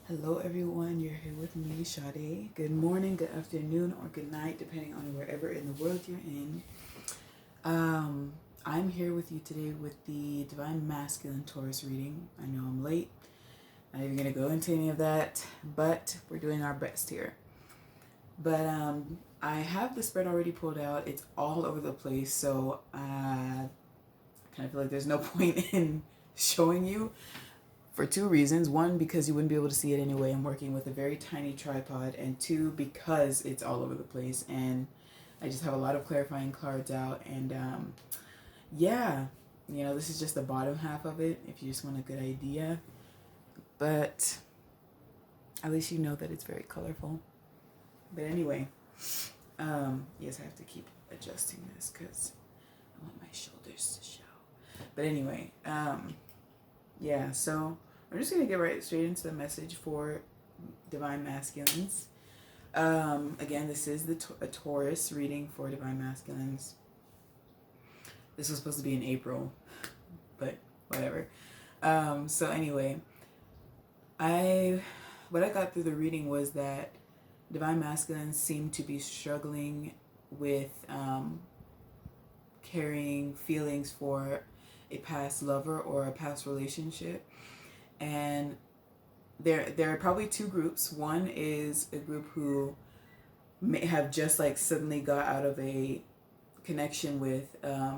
Hello everyone, you're here with me, Sade. Good morning, good afternoon, or good night, depending on wherever in the world you're in. I'm here with you today with the Divine Masculine Taurus reading. I know I'm late, not even going to go into any of that, but we're doing our best here. But I have the spread already pulled out. It's all over the place, so I kind of feel like there's no point in showing you. For two reasons. One, because you wouldn't be able to see it anyway. I'm working with a very tiny tripod. And two, because it's all over the place. And I just have a lot of clarifying cards out. And yeah, this is just the bottom half of it if you just want a good idea. But at least you know that it's very colorful. But anyway, yes, I have to keep adjusting this because I want my shoulders to show. But anyway, yeah, so I'm just going to get right straight into the message for Divine Masculines. Again, this is a Taurus reading for Divine Masculines. This was supposed to be in April, but whatever. So anyway, what I got through the reading was that Divine Masculines seem to be struggling with carrying feelings for a past lover or a past relationship. And there are probably two groups. One is a group who may have just like suddenly got out of a connection with a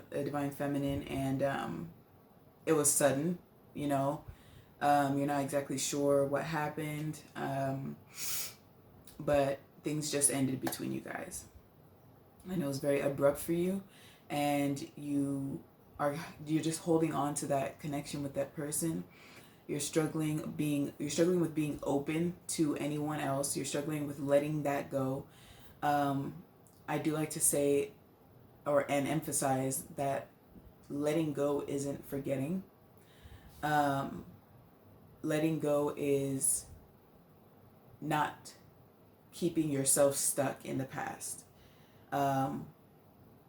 divine feminine, and it was sudden, you're not exactly sure what happened, but things just ended between you guys. I know it's very abrupt for you, and you're just holding on to that connection with that person. You're struggling with being open to anyone else. You're struggling with letting that go. I do like to say and emphasize that letting go isn't forgetting. Letting go is not keeping yourself stuck in the past.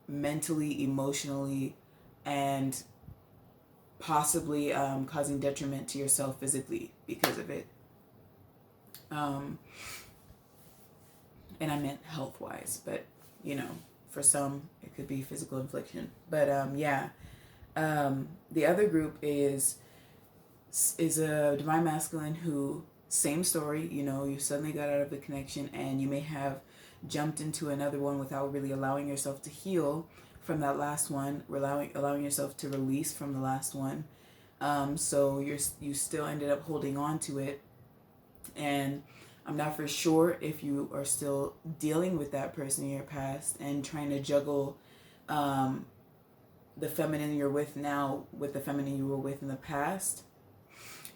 Mentally, emotionally, and possibly causing detriment to yourself physically because of it. And I meant health-wise, but for some it could be physical infliction. But the other group is a Divine Masculine who, same story, you suddenly got out of the connection and you may have jumped into another one without really allowing yourself to heal from that last one, allowing yourself to release from the last one. So you still ended up holding on to it, and I'm not for sure if you are still dealing with that person in your past and trying to juggle the feminine you're with now with the feminine you were with in the past.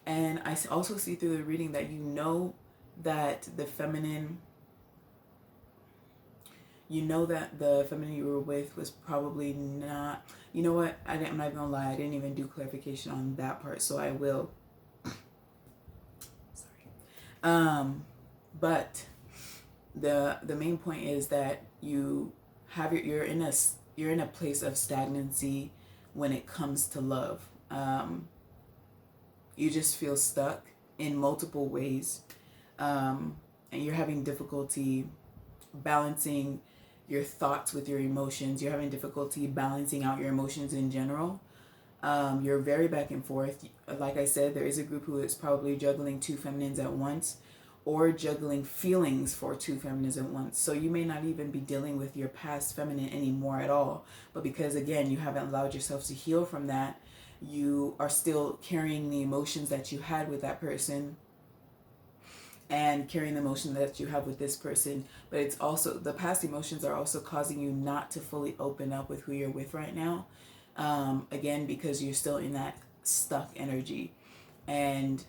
And I also see through the reading that that the feminine you were with was probably not, I'm not gonna lie, I didn't even do clarification on that part, so I will. Sorry. But the main point is that you're in a place of stagnancy when it comes to love. You just feel stuck in multiple ways, and you're having difficulty balancing your thoughts with your emotions. You're having difficulty balancing out your emotions in general. You're very back and forth. Like I said, there is a group who is probably juggling two feminines at once, or juggling feelings for two feminines at once. So you may not even be dealing with your past feminine anymore at all. But because, again, you haven't allowed yourself to heal from that, you are still carrying the emotions that you had with that person and carrying the emotion that you have with this person. But it's also, the past emotions are also causing you not to fully open up with who you're with right now. Again, because you're still in that stuck energy, and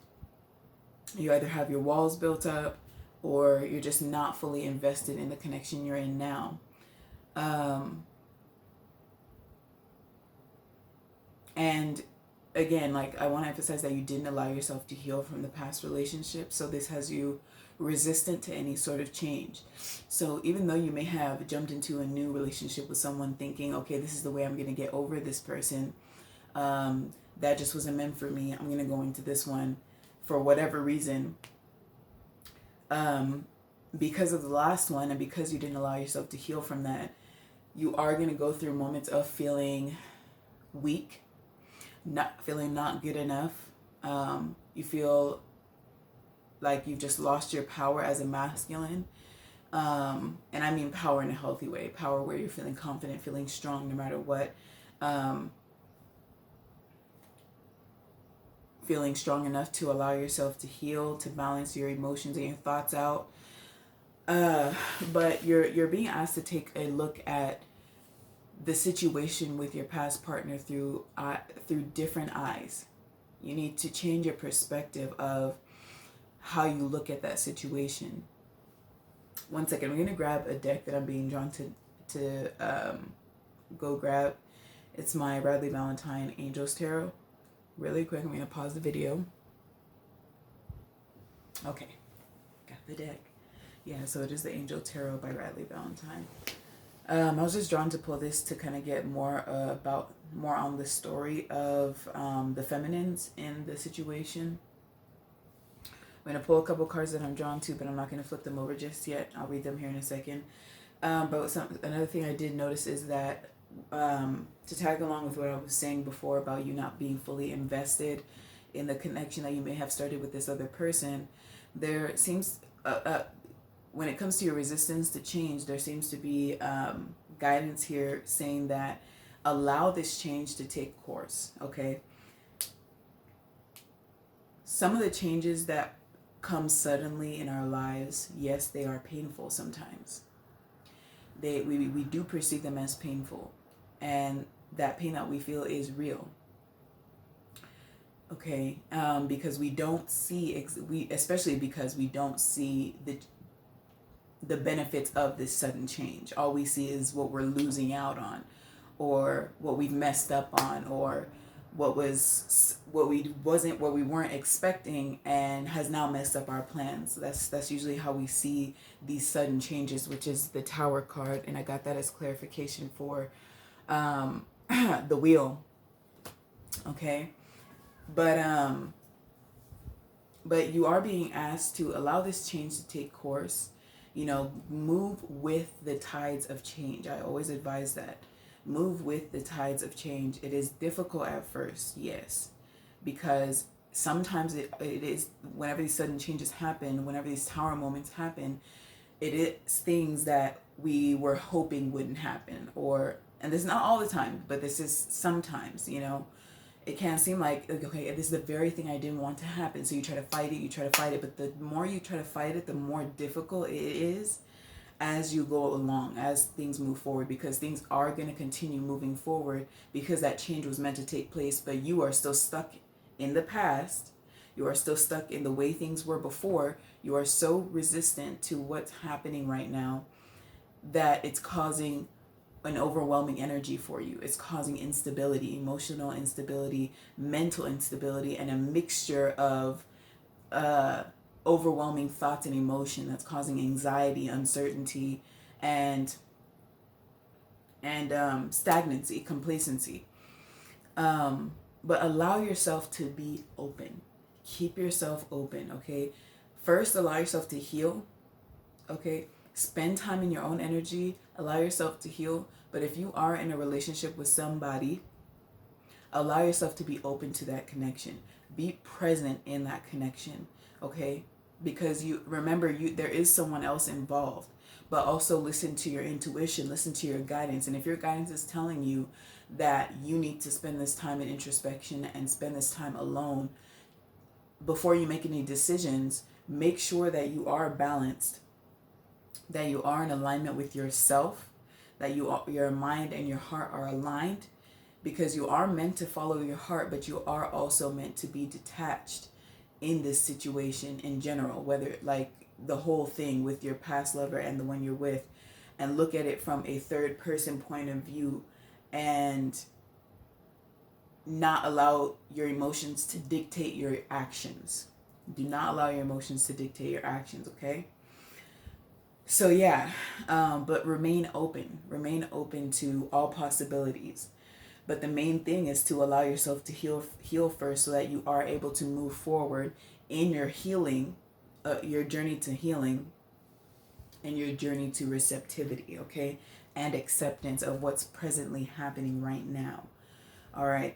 you either have your walls built up or you're just not fully invested in the connection you're in now. And again, I want to emphasize that you didn't allow yourself to heal from the past relationship. So this has you resistant to any sort of change. So even though you may have jumped into a new relationship with someone thinking, okay, this is the way I'm going to get over this person, that just wasn't meant for me, I'm going to go into this one for whatever reason, because of the last one and because you didn't allow yourself to heal from that, you are going to go through moments of feeling weak, not good enough. You feel like you've just lost your power as a masculine. And I mean power in a healthy way, power where you're feeling confident, feeling strong no matter what. Feeling strong enough to allow yourself to heal, to balance your emotions and your thoughts out. But you're being asked to take a look at the situation with your past partner through different eyes. You need to change your perspective of how you look at that situation. One second, we're gonna grab a deck that I'm being drawn to go grab. It's my Radley Valentine Angels Tarot. Really quick, I'm gonna pause the video. Okay, got the deck. Yeah, so it is the Angel Tarot by Radley Valentine. I was just drawn to pull this to kind of get more on the story of the feminines in the situation. I'm going to pull a couple cards that I'm drawn to, but I'm not going to flip them over just yet. I'll read them here in a second. But another thing I did notice is that to tag along with what I was saying before about you not being fully invested in the connection that you may have started with this other person, there seems, when it comes to your resistance to change, there seems to be guidance here saying that allow this change to take course, okay? Some of the changes that come suddenly in our lives, yes, they are painful sometimes. We do perceive them as painful, and that pain that we feel is real. Okay, because we don't see, especially because we don't see the benefits of this sudden change. All we see is what we're losing out on, or what we've messed up on, or what we weren't expecting and has now messed up our plans. That's usually how we see these sudden changes, which is the Tower card, and I got that as clarification for the wheel. Okay, but you are being asked to allow this change to take course. You know, move with the tides of change. I always advise that. Move with the tides of change. It is difficult at first, yes, because sometimes it is, whenever these sudden changes happen, whenever these tower moments happen, it is things that we were hoping wouldn't happen, and this is not all the time, but this is sometimes, you know. It can seem like, okay, this is the very thing I didn't want to happen, so you try to fight it, but the more you try to fight it, the more difficult it is as you go along, as things move forward, because things are going to continue moving forward, because that change was meant to take place, but you are still stuck in the past. You are still stuck in the way things were before. You are so resistant to what's happening right now that it's causing an overwhelming energy for you. It's causing instability, emotional instability, mental instability, and a mixture of overwhelming thoughts and emotion that's causing anxiety, uncertainty, and stagnancy, complacency. But allow yourself to be open. Keep yourself open, okay? First, allow yourself to heal, okay? Spend time in your own energy. Allow yourself to heal. But if you are in a relationship with somebody, allow yourself to be open to that connection. Be present in that connection, okay? Because you remember, there is someone else involved. But also listen to your intuition, listen to your guidance. And if your guidance is telling you that you need to spend this time in introspection and spend this time alone before you make any decisions, make sure that you are balanced, that you are in alignment with yourself, that your mind and your heart are aligned, because you are meant to follow your heart, but you are also meant to be detached in this situation in general, whether like the whole thing with your past lover and the one you're with, and look at it from a third person point of view and not allow your emotions to dictate your actions. Do not allow your emotions to dictate your actions, okay? So yeah, but remain open to all possibilities. But the main thing is to allow yourself to heal first, so that you are able to move forward in your healing, your journey to healing, and your journey to receptivity, okay, and acceptance of what's presently happening right now. All right.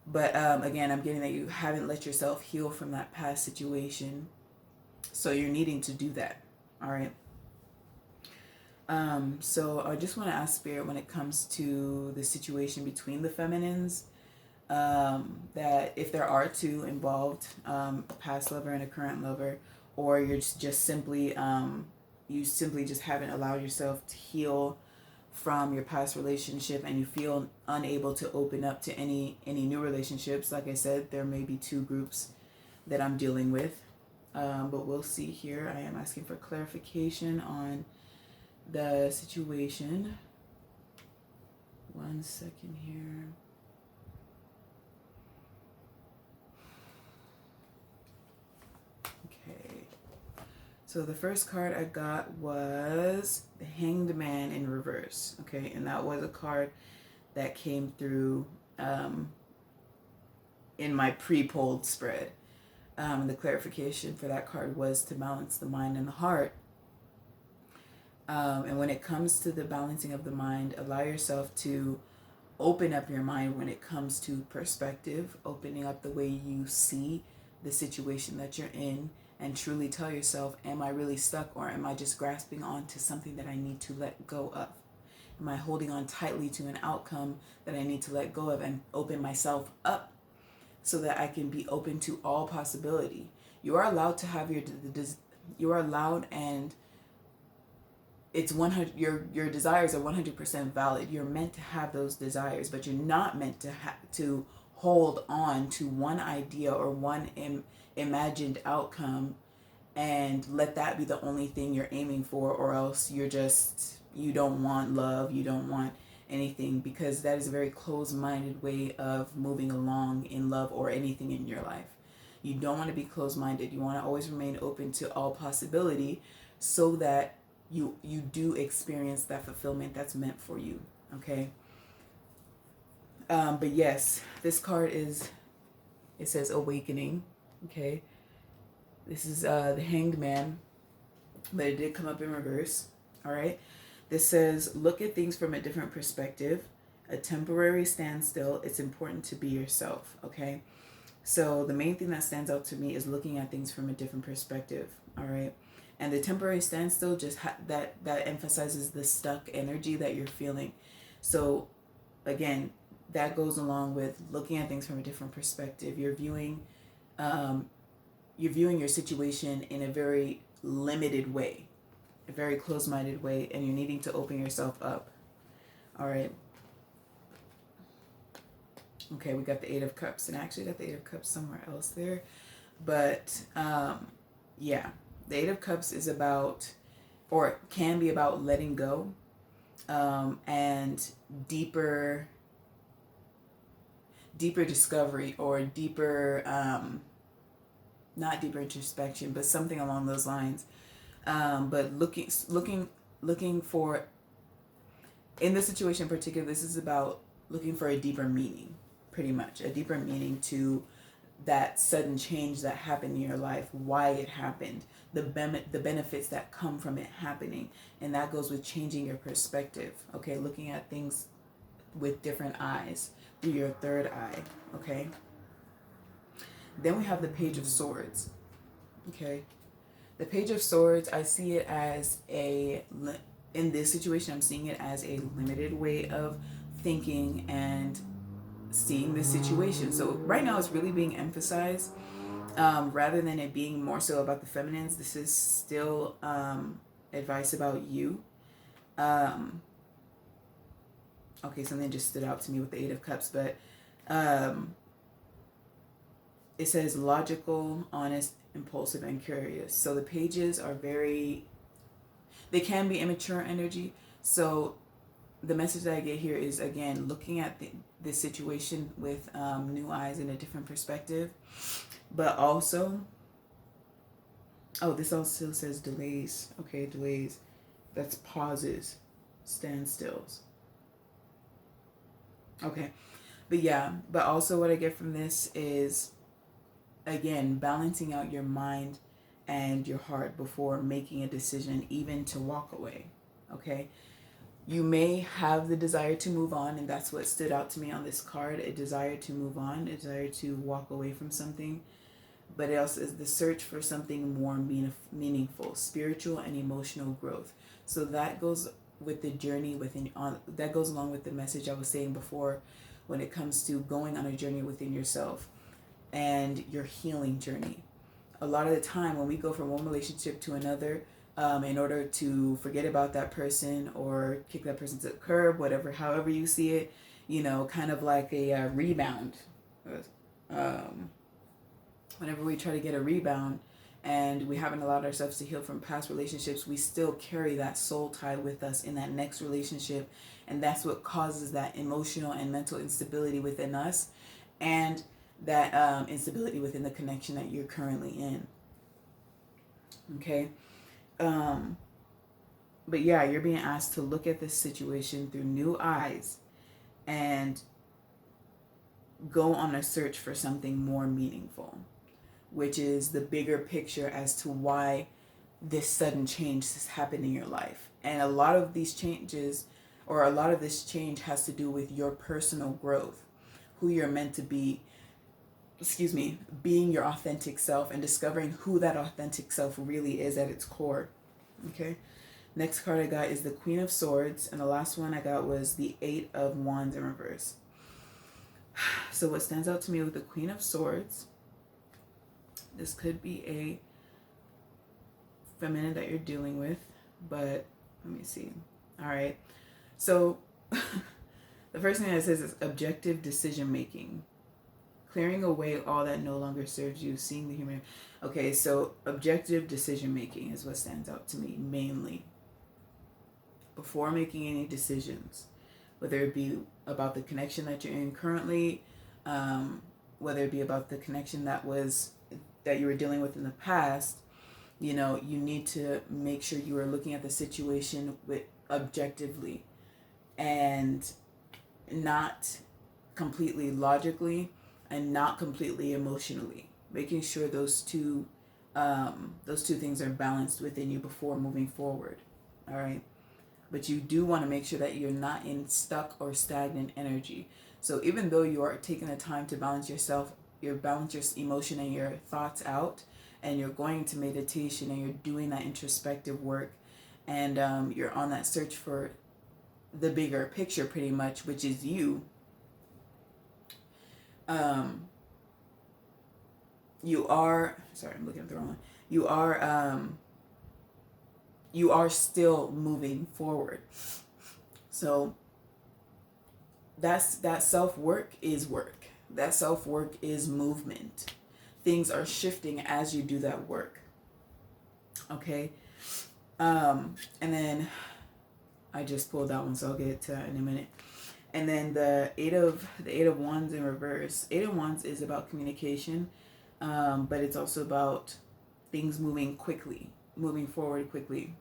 But again, I'm getting that you haven't let yourself heal from that past situation, so you're needing to do that. All right. So I just want to ask Spirit, when it comes to the situation between the feminines, that if there are two involved, a past lover and a current lover, or you're just simply you simply just haven't allowed yourself to heal from your past relationship, and you feel unable to open up to any new relationships. Like I said, there may be two groups that I'm dealing with, but we'll see here. I am asking for clarification on the situation. 1 second here. Okay. So the first card I got was the Hanged Man in reverse. Okay, and that was a card that came through in my pre-pulled spread. The clarification for that card was to balance the mind and the heart. And when it comes to the balancing of the mind, allow yourself to open up your mind when it comes to perspective, opening up the way you see the situation that you're in, and truly tell yourself, am I really stuck, or am I just grasping on to something that I need to let go of? Am I holding on tightly to an outcome that I need to let go of, and open myself up so that I can be open to all possibility? You are allowed to have you are allowed, and it's 100. Your desires are 100% valid. You're meant to have those desires, but you're not meant to hold on to one idea or one imagined outcome and let that be the only thing you're aiming for, or else you don't want love, you don't want anything, because that is a very closed-minded way of moving along in love or anything in your life. You don't want to be closed-minded. You want to always remain open to all possibility, so that you do experience that fulfillment that's meant for you. Okay. But yes, this card it says awakening. Okay. This is the Hanged Man, but it did come up in reverse. All right. This says, look at things from a different perspective, a temporary standstill. It's important to be yourself. Okay. So the main thing that stands out to me is looking at things from a different perspective. All right. And the temporary standstill just that emphasizes the stuck energy that you're feeling. So again, that goes along with looking at things from a different perspective. You're viewing your situation in a very limited way, a very closed-minded way, and you're needing to open yourself up. All right. Okay, we got the Eight of Cups, and I actually got the Eight of Cups somewhere else there. But yeah, the Eight of Cups is about, or can be about, letting go, and deeper discovery, or deeper, not deeper introspection, but something along those lines. But looking for, in this situation in particular, this is about looking for a deeper meaning, pretty much a deeper meaning to that sudden change that happened in your life, why it happened, the benefits that come from it happening. And that goes with changing your perspective. Okay, looking at things with different eyes, through your third eye. Okay. Then we have the Page of Swords. Okay. The Page of Swords, I see it as in this situation, I'm seeing it as a limited way of thinking and seeing the situation. So right now it's really being emphasized, rather than it being more so about the feminines. This is still advice about you. Okay, something just stood out to me with the Eight of Cups, but it says logical, honest, impulsive, and curious. So the pages are they can be immature energy. So the message that I get here is, again, looking at the situation with new eyes and a different perspective. But also, this also says delays. Okay, delays. That's pauses, standstills. Okay. But yeah, but also what I get from this is, again, balancing out your mind and your heart before making a decision, even to walk away. Okay? You may have the desire to move on, and that's what stood out to me on this card, a desire to move on, a desire to walk away from something. But it also is the search for something more meaningful, spiritual and emotional growth. So that goes with the journey within, that goes along with the message I was saying before when it comes to going on a journey within yourself and your healing journey. A lot of the time when we go from one relationship to another, in order to forget about that person or kick that person to the curb, whatever, however you see it, kind of like a rebound. Whenever we try to get a rebound and we haven't allowed ourselves to heal from past relationships, we still carry that soul tie with us in that next relationship. And that's what causes that emotional and mental instability within us, and that instability within the connection that you're currently in. Okay? But yeah, you're being asked to look at this situation through new eyes and go on a search for something more meaningful, which is the bigger picture as to why this sudden change has happened in your life. And a lot of these changes, or a lot of this change, has to do with your personal growth, who you're meant to be, being your authentic self and discovering who that authentic self really is at its core. Okay? Next card I got is the Queen of Swords, and the last one I got was the Eight of Wands in reverse. So what stands out to me with the Queen of Swords, this could be a feminine that you're dealing with, but let me see. All right. So the first thing that says is objective decision making. Clearing away all that no longer serves you, seeing the human. Okay, so objective decision making is what stands out to me mainly. Before making any decisions, whether it be about the connection that you're in currently, whether it be about the connection that you were dealing with in the past, you need to make sure you are looking at the situation with objectively and not completely logically and not completely emotionally, making sure those two things are balanced within you before moving forward. All right. But you do want to make sure that you're not in stuck or stagnant energy. So even though you are taking the time to balance yourself, balance your emotion and your thoughts out, and you're going to meditation and you're doing that introspective work, and you're on that search for the bigger picture pretty much, which is you. You are, sorry, I'm looking at the wrong one. You are still moving forward. So that self-work is work. That self-work is movement. Things are shifting as you do that work. Okay? And then I just pulled that one, so I'll get to that in a minute. And then the eight of Wands in reverse. Eight of Wands is about communication, but it's also about things moving forward quickly.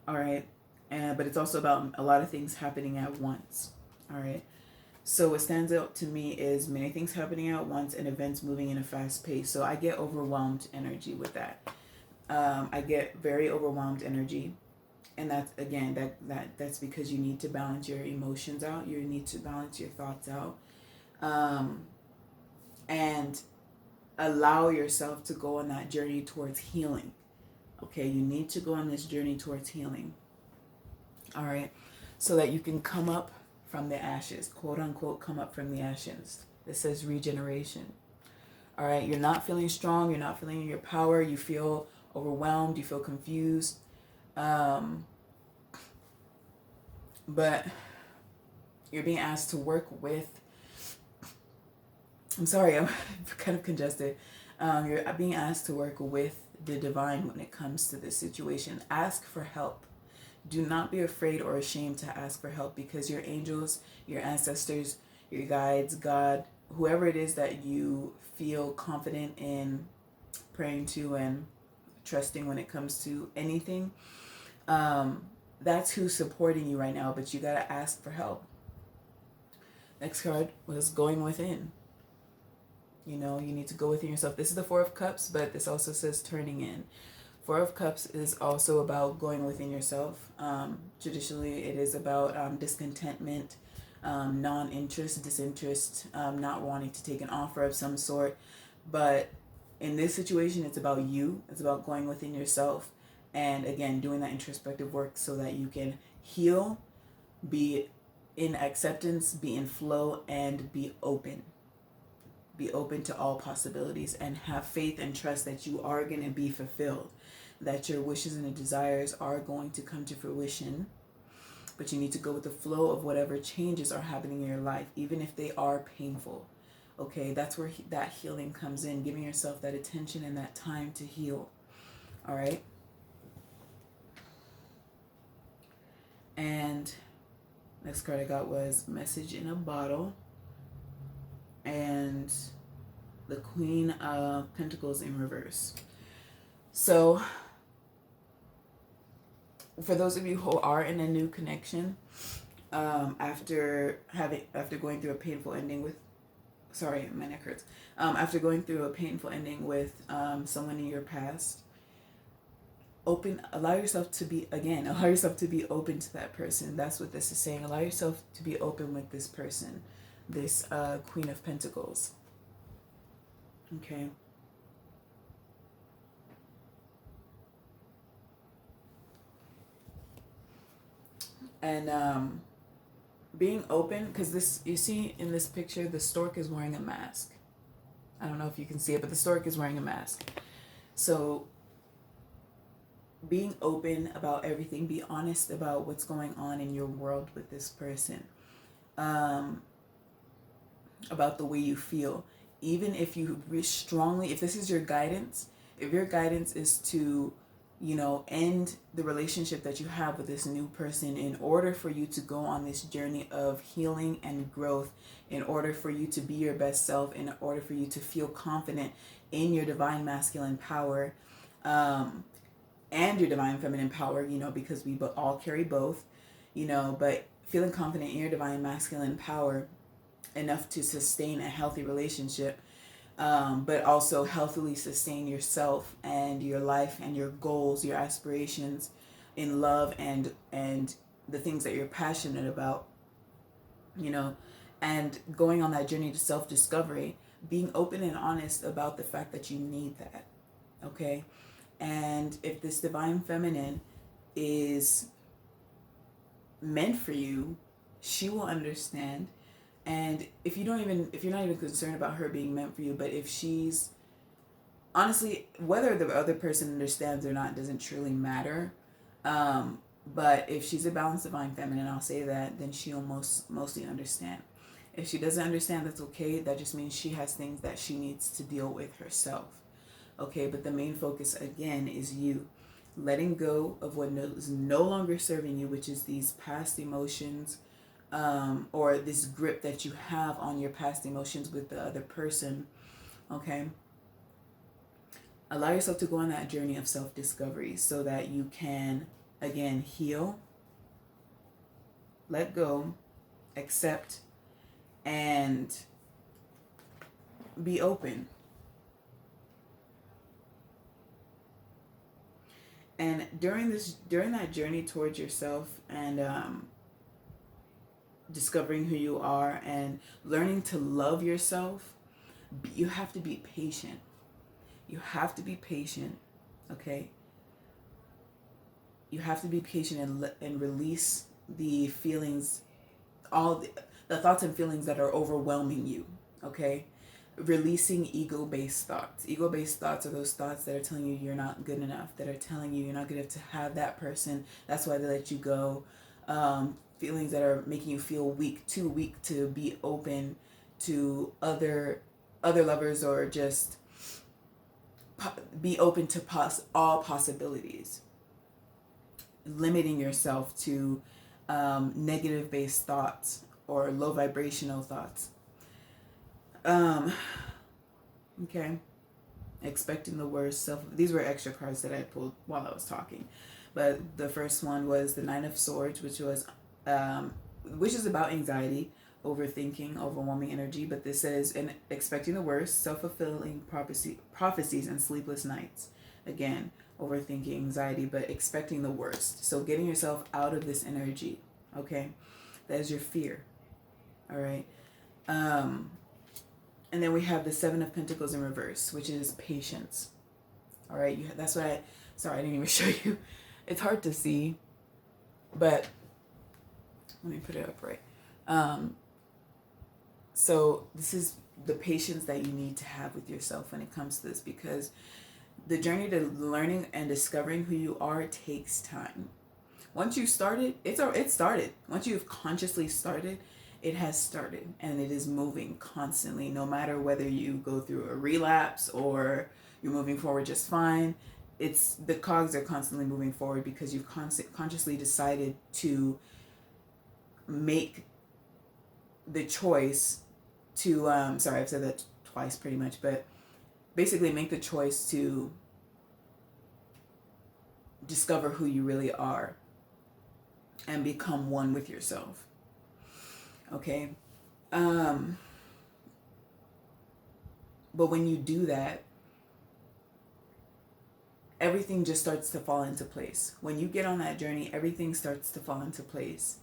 All right. But it's also about a lot of things happening at once. All right. So what stands out to me is many things happening at once and events moving in a fast pace. So I get overwhelmed energy with that. I get very overwhelmed energy. And that's, again, that's because you need to balance your emotions out. You need to balance your thoughts out. And allow yourself to go on that journey towards healing. Okay, you need to go on this journey towards healing. All right, so that you can come up from the ashes, quote unquote, come up from the ashes. This says regeneration. All right, you're not feeling strong. You're not feeling your power. You feel overwhelmed. You feel confused. But you're being asked to work with, I'm sorry, I'm kind of congested. You're being asked to work with the divine when it comes to this situation. Ask for help. Do not be afraid or ashamed to ask for help, because your angels, your ancestors, your guides, God, whoever it is that you feel confident in praying to and trusting when it comes to anything, that's who's supporting you right now, but you got to ask for help. Next card was going within. You know, you need to go within yourself. This is the Four of Cups, but this also says turning in. Four of Cups is also about going within yourself. Traditionally, it is about discontentment, non-interest, disinterest, not wanting to take an offer of some sort. But in this situation, it's about you. It's about going within yourself. And again, doing that introspective work so that you can heal, be in acceptance, be in flow, and be open. Be open to all possibilities and have faith and trust that you are going to be fulfilled, that your wishes and desires are going to come to fruition. But you need to go with the flow of whatever changes are happening in your life, even if they are painful. Okay, that's where that healing comes in, giving yourself that attention and that time to heal. All right. And next card I got was Message in a Bottle. And the Queen of Pentacles in reverse. So for those of you who are in a new connection, after going through a painful ending with, sorry, my neck hurts. After going through a painful ending with someone in your past, allow yourself to be open to that person. That's what this is saying. Allow yourself to be open with this person, this Queen of Pentacles. Okay. And being open, because this, you see in this picture, the stork is wearing a mask. I don't know if you can see it, but the stork is wearing a mask. So being open about everything, be honest about what's going on in your world with this person, about the way you feel. Even if you strongly, if this is your guidance, if your guidance is to, you know, end the relationship that you have with this new person in order for you to go on this journey of healing and growth, in order for you to be your best self, in order for you to feel confident in your divine masculine power, and your divine feminine power, you know, because we all carry both, you know, but feeling confident in your divine masculine power enough to sustain a healthy relationship, but also healthily sustain yourself and your life and your goals, your aspirations in love and the things that you're passionate about, you know, and going on that journey to self-discovery, being open and honest about the fact that you need that. Okay. And if this divine feminine is meant for you, she will understand. And if you're not even concerned about her being meant for you, but if she's, honestly, whether the other person understands or not doesn't truly matter. But if she's a balanced divine feminine, I'll say that, then she'll mostly understand. If she doesn't understand, that's okay. That just means she has things that she needs to deal with herself. Okay, but the main focus again is you. Letting go of what is no longer serving you, which is these past emotions, or this grip that you have on your past emotions with the other person. Okay. Allow yourself to go on that journey of self-discovery so that you can, again, heal, let go, accept, and be open. And during that journey towards yourself and discovering who you are and learning to love yourself, you have to be patient. You have to be patient, okay? You have to be patient and release the feelings, all the thoughts and feelings that are overwhelming you, okay? Releasing ego-based thoughts. Ego-based thoughts are those thoughts that are telling you you're not good enough, that are telling you you're not good enough to have that person. That's why they let you go. Feelings that are making you feel weak, too weak to be open to other lovers, or just be open to all possibilities. Limiting yourself to negative-based thoughts or low vibrational thoughts. Okay. Expecting the worst. These were extra cards that I pulled while I was talking. But the first one was the Nine of Swords, which is about anxiety, overthinking, overwhelming energy, but this says, and expecting the worst, self-fulfilling prophecies, and sleepless nights. Again, overthinking, anxiety, but expecting the worst. So getting yourself out of this energy, okay? That is your fear, all right? And then we have the Seven of Pentacles in reverse, which is patience, all right? That's what sorry, I didn't even show you. It's hard to see, but let me put it up right. So this is the patience that you need to have with yourself when it comes to this, because the journey to learning and discovering who you are takes time. Once you started, it started. Once you've consciously started, it has started, and it is moving constantly, no matter whether you go through a relapse or you're moving forward just fine. It's the cogs are constantly moving forward because you've consciously decided to make the choice to sorry, I've said that twice pretty much, but basically make the choice to discover who you really are and become one with yourself. Okay. But when you do that, everything just starts to fall into place. When you get on that journey, everything starts to fall into place.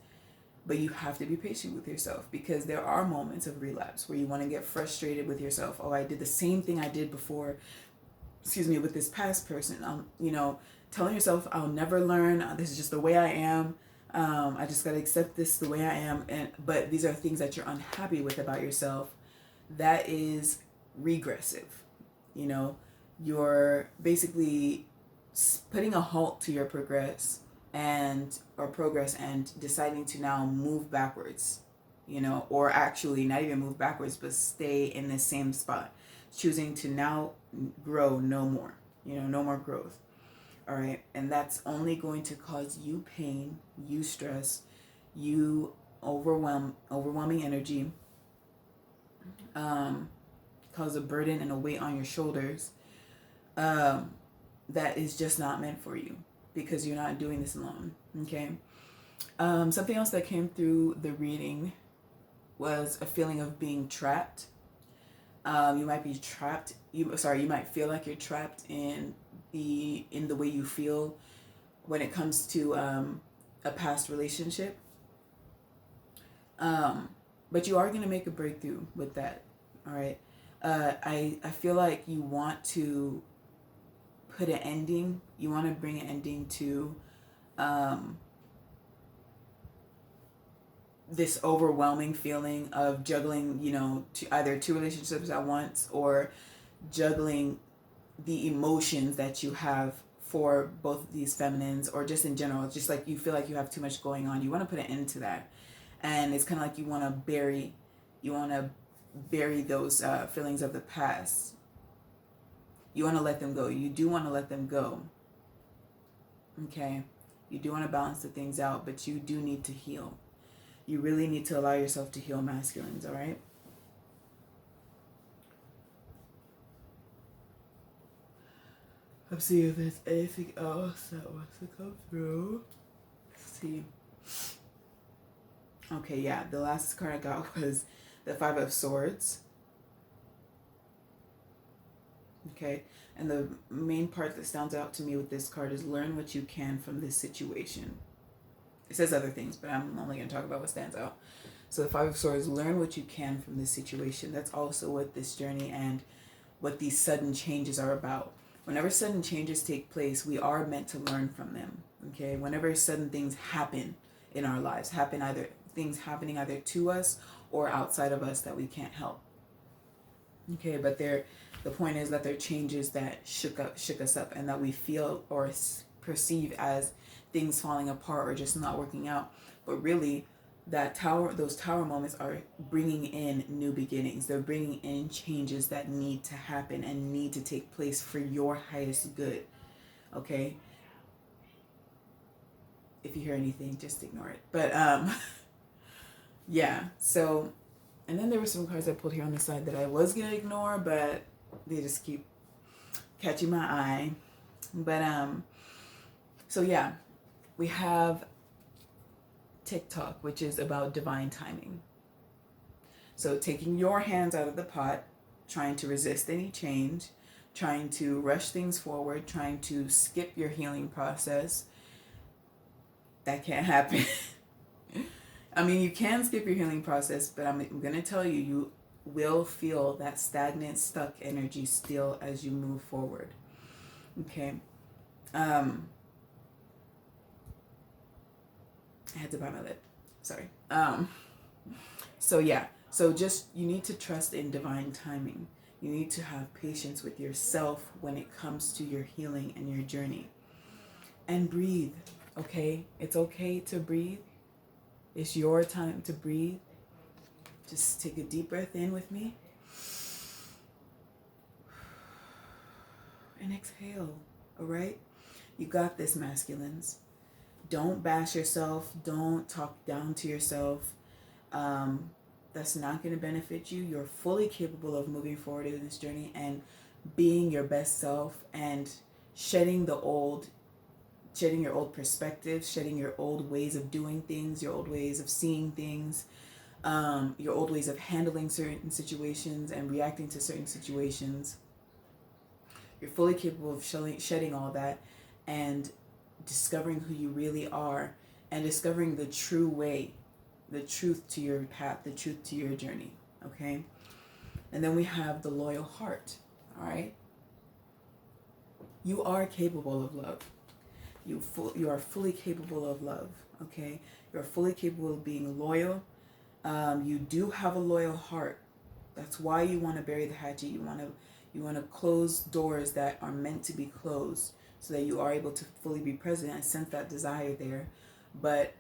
But you have to be patient with yourself, because there are moments of relapse where you want to get frustrated with yourself. Oh, I did the same thing I did before, with this past person. Telling yourself, I'll never learn. This is just the way I am. I just got to accept this the way I am. But these are things that you're unhappy with about yourself. That is regressive. You're basically putting a halt to your progress and deciding to now move backwards, or actually not even move backwards, but stay in the same spot, choosing to now grow no more, no more growth. All right. And that's only going to cause you pain, you stress, you overwhelming energy, cause a burden and a weight on your shoulders, that is just not meant for you, because you're not doing this alone. Okay. Something else that came through the reading was a feeling of being trapped. You might be trapped. You might feel like you're trapped in the way you feel when it comes to a past relationship. But you are going to make a breakthrough with that. All right. I feel like you want to put an ending. You want to bring an ending to this overwhelming feeling of juggling, either two relationships at once, or juggling the emotions that you have for both of these feminines, or just in general. It's just like you feel like you have too much going on. You want to put an end to that. And it's kind of like you want to bury those feelings of the past. You want to let them go. You do want to let them go. Okay? You do want to balance the things out, but you do need to heal. You really need to allow yourself to heal, masculines, all right? Let's see if there's anything else that wants to come through. Let's see. Okay, yeah, the last card I got was the Five of Swords. Okay, and the main part that stands out to me with this card is learn what you can from this situation. It says other things, but I'm only going to talk about what stands out. So the Five of Swords, learn what you can from this situation. That's also what this journey and what these sudden changes are about. Whenever sudden changes take place, we are meant to learn from them. Okay, whenever sudden things happen in our lives, things happening either to us or outside of us that we can't help. Okay, but the point is that they're changes that shook us up, and that we feel or perceive as things falling apart or just not working out. But really, those tower moments are bringing in new beginnings. They're bringing in changes that need to happen and need to take place for your highest good. Okay? If you hear anything, just ignore it. But yeah, so, and then there were some cards I pulled here on the side that I was going to ignore, but they just keep catching my eye. But so yeah, we have TikTok, which is about divine timing. So taking your hands out of the pot, trying to resist any change, trying to rush things forward, trying to skip your healing process, that can't happen. I mean, you can skip your healing process, but I'm going to tell you, you will feel that stagnant, stuck energy still as you move forward. Okay. I had to bite my lip. Sorry. So yeah. So just, you need to trust in divine timing. You need to have patience with yourself when it comes to your healing and your journey. And breathe, okay? It's okay to breathe. It's your time to breathe. Just take a deep breath in with me. And exhale, all right? You got this, masculines. Don't bash yourself. Don't talk down to yourself. That's not going to benefit you. You're fully capable of moving forward in this journey and being your best self and shedding your old perspectives, shedding your old ways of doing things, your old ways of seeing things, your old ways of handling certain situations and reacting to certain situations. You're fully capable of shedding all that and discovering who you really are and discovering the true way, the truth to your path, the truth to your journey, okay? And then we have the loyal heart, all right? You are capable of love. You are fully capable of love, okay? You're fully capable of being loyal. You do have a loyal heart. That's why you want to bury the hatchet. You want to close doors that are meant to be closed so that you are able to fully be present. I sense that desire there, but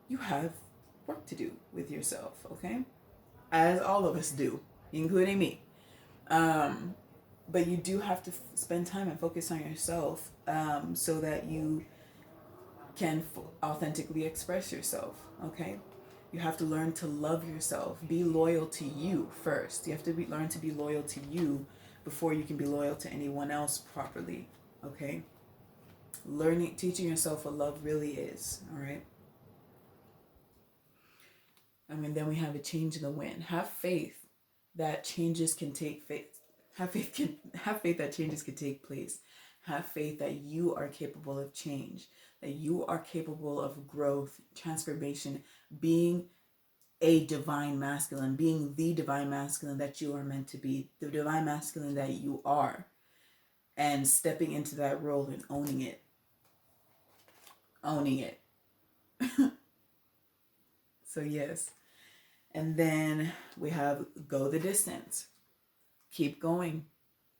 you have work to do with yourself, okay? As all of us do, including me. But you do have to spend time and focus on yourself so that you can authentically express yourself, okay? You have to learn to love yourself. Be loyal to you first. You have to learn to be loyal to you before you can be loyal to anyone else properly, okay? Teaching yourself what love really is, all right? I mean, then we have a change in the wind. Have faith that changes can take place. Have faith that changes can take place. Have faith that you are capable of change, that you are capable of growth, transformation, being a divine masculine, being the divine masculine that you are meant to be, the divine masculine that you are, and stepping into that role and owning it. Owning it. So yes. And then we have go the distance. Keep going.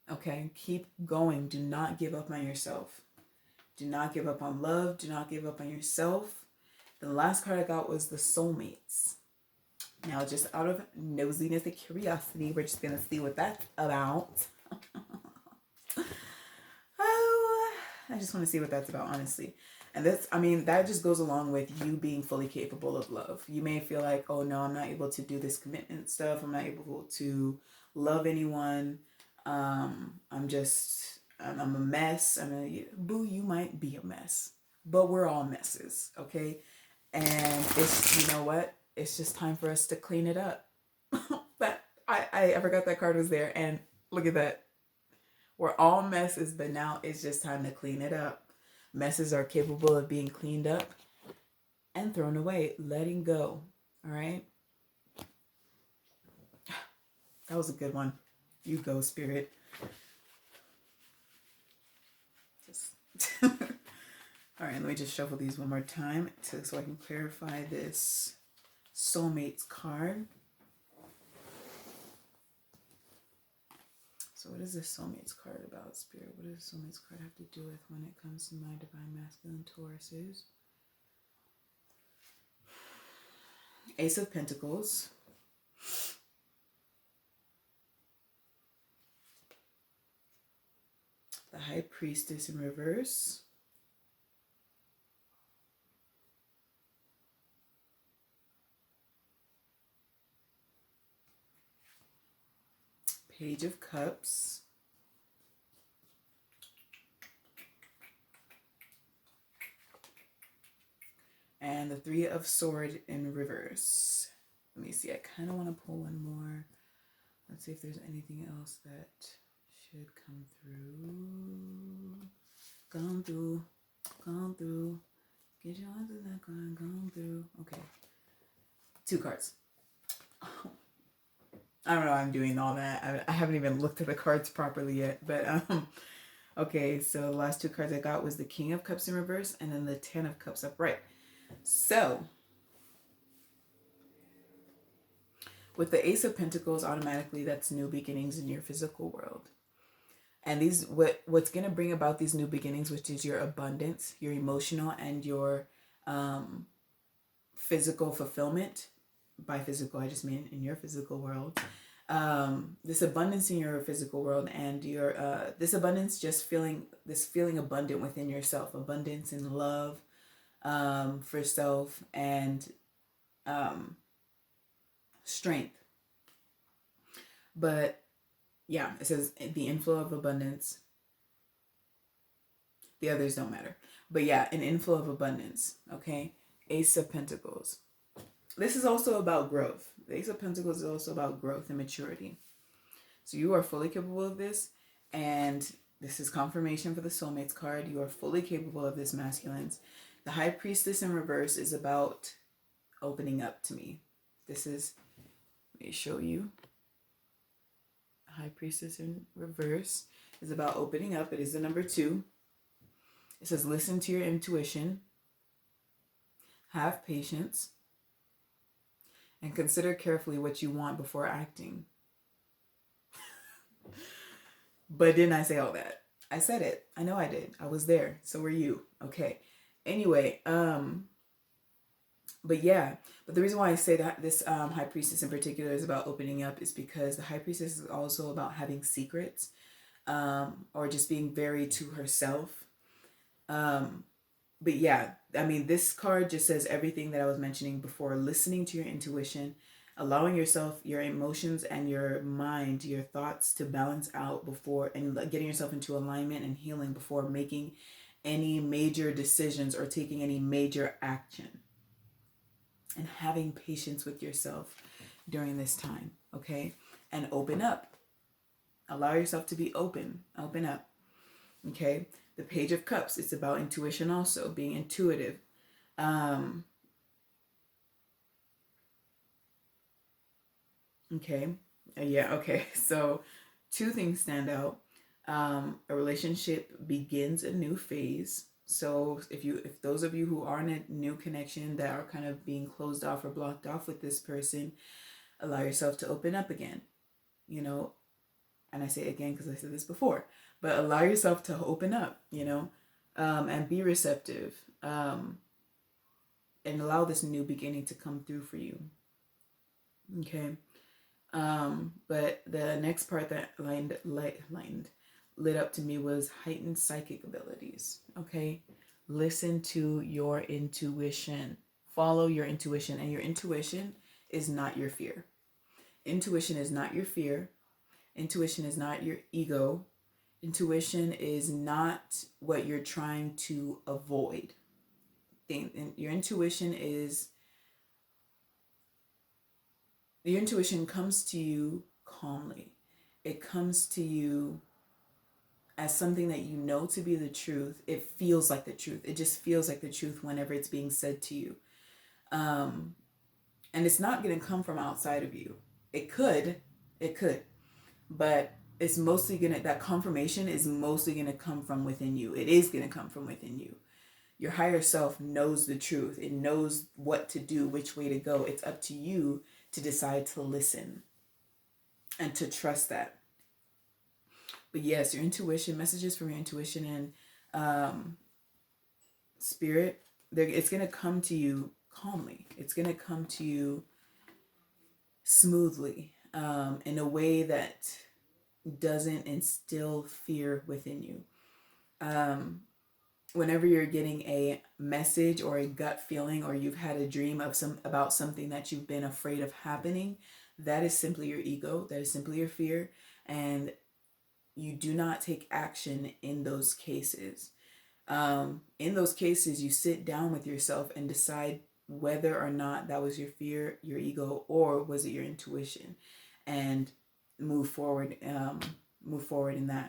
Okay? Keep going. Do not give up on yourself. Do not give up on love. Do not give up on yourself. The last card I got was the soulmates. Now, just out of nosiness and curiosity, we're just going to see what that's about. Oh, I just want to see what that's about, honestly. And that just goes along with you being fully capable of love. You may feel like, oh no, I'm not able to do this commitment stuff. I'm not able to love anyone. I'm a mess. Boo, you might be a mess, but we're all messes, okay? And it's, you know what? It's just time for us to clean it up. But I forgot that card was there, and look at that. We're all messes, but now it's just time to clean it up. Messes are capable of being cleaned up and thrown away, letting go. All right? That was a good one. You go, Spirit. All right, let me just shuffle these one more time so I can clarify this soulmates card. So what is this soulmates card about, Spirit? What does the soulmates card have to do with when it comes to my divine masculine Tauruses? Ace of Pentacles. The High Priestess in reverse. Page of Cups. And the Three of Swords in reverse. Let me see. I kind of want to pull one more. Let's see if there's anything else that should come through. Gone through. Gone through. Get your eyes to that card. Gone through. Okay. 2 cards. I don't know why I'm doing all that. I haven't even looked at the cards properly yet. But, okay. So the last 2 cards I got was the King of Cups in reverse and then the 10 of Cups upright. So, with the Ace of Pentacles, automatically that's new beginnings in your physical world. And these what's going to bring about these new beginnings, which is your abundance, your emotional, and your physical fulfillment. By physical, I just mean in your physical world. This abundance in your physical world, and your this abundance, just feeling abundant within yourself, abundance in love for self, and strength. But yeah, it says the inflow of abundance. The others don't matter. But yeah, an inflow of abundance. Okay. Ace of Pentacles. This is also about growth. The Ace of Pentacles is also about growth and maturity. So you are fully capable of this. And this is confirmation for the Soulmates card. You are fully capable of this, masculines. The High Priestess in reverse is about opening up to me. This is, let me show you. High Priestess in reverse is about opening up. It is the number 2. It says, listen to your intuition, have patience, and consider carefully what you want before acting. But didn't I say all that? I said it. I know I did. I was there. So were you. Okay. Anyway, but yeah, but the reason why I say that this High Priestess in particular is about opening up is because the High Priestess is also about having secrets, or just being very to herself. But yeah, I mean, this card just says everything that I was mentioning before. Listening to your intuition, allowing yourself, your emotions and your mind, your thoughts to balance out before, and getting yourself into alignment and healing before making any major decisions or taking any major action. And having patience with yourself during this time, okay? And open up. Allow yourself to be open. Open up, okay? The Page of Cups, it's about intuition also, being intuitive. Okay. Yeah, okay. So 2 things stand out. A relationship begins a new phase. So if those of you who are in a new connection that are kind of being closed off or blocked off with this person, allow yourself to open up again, you know, and I say it again because I said this before, but allow yourself to open up, you know, and be receptive, and allow this new beginning to come through for you. Okay. But the next part that lit up to me was heightened psychic abilities. Okay. Listen to your intuition. Follow your intuition. And your intuition is not your fear. Intuition is not your fear. Intuition is not your ego. Intuition is not what you're trying to avoid. Your intuition comes to you calmly. It comes to you as something that you know to be the truth. It feels like the truth. It just feels like the truth whenever it's being said to you. And it's not going to come from outside of you. It could, but it's mostly that confirmation is mostly going to come from within you. It is going to come from within you. Your higher self knows the truth. It knows what to do, which way to go. It's up to you to decide to listen and to trust that. But yes, your intuition, messages from your intuition and spirit, it's going to come to you calmly. It's going to come to you smoothly, in a way that doesn't instill fear within you. Whenever you're getting a message or a gut feeling, or you've had a dream about something that you've been afraid of happening, that is simply your ego. That is simply your fear. And you do not take action in those cases. In those cases, you sit down with yourself and decide whether or not that was your fear, your ego, or was it your intuition, and move forward in that.